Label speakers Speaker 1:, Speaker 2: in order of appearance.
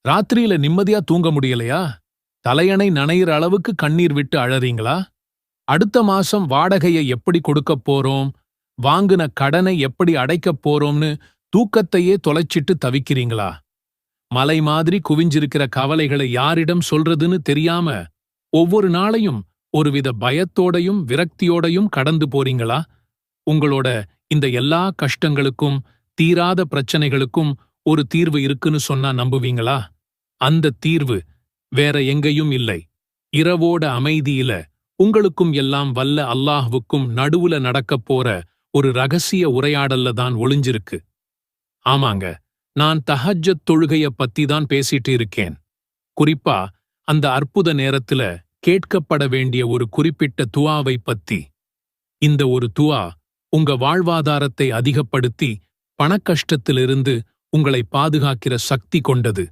Speaker 1: ராத்திரியில நிம்மதியா தூங்க முடியலையா? தலையணை நனையிற அளவுக்கு கண்ணீர் விட்டு அழறீங்களா? அடுத்த மாசம் வாடகையை எப்படி கொடுக்கப் போறோம், வாங்குன கடனை எப்படி அடைக்கப் போறோம்னு தூக்கத்தையே தொலைச்சிட்டு தவிக்கிறீங்களா? மலை மாதிரி குவிஞ்சிருக்கிற கவலைகளை யாரிடம் சொல்றதுன்னு தெரியாம ஒவ்வொரு நாளையும் ஒருவித பயத்தோடையும் விரக்தியோடையும் கடந்து போறீங்களா? உங்களோட இந்த எல்லா கஷ்டங்களுக்கும், தீராத பிரச்சனைகளுக்கும் ஒரு தீர்வு இருக்குன்னு சொன்னா நம்புவீங்களா? அந்த தீர்வு வேற எங்கேயும் இல்லை. இரவோட அமைதியில உங்களுக்கும் எல்லாம் வல்ல அல்லாஹ்வுக்கும் நடுவுல நடக்கப் போற ஒரு ரகசிய உரையாடல்ல தான் ஒளிஞ்சிருக்கு. ஆமாங்க, நான் தஹஜ்ஜத் தொழுகைய பத்தி தான் பேசிட்டு இருக்கேன். குறிப்பா அந்த அற்புத நேரத்துல கேட்கப்பட வேண்டிய ஒரு குறிப்பிட்ட துஆவை பத்தி. இந்த ஒரு துஆ உங்க வாழ்வாதாரத்தை அதிகப்படுத்தி பணக்கஷ்டத்திலிருந்து உங்களை பாதுகாக்கிற சக்தி கொண்டது.